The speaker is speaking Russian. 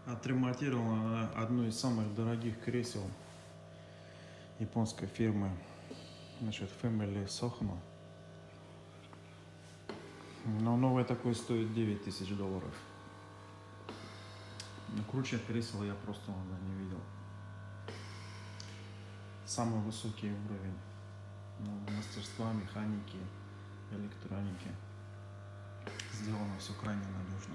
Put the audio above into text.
Отремонтировала одно из самых дорогих кресел японской фирмы, значит, Family Sohno. Но новое такое стоит $9000. Но круче кресел я просто не видел. Самый высокий уровень мастерства, механики, электроники. Сделано все крайне надежно.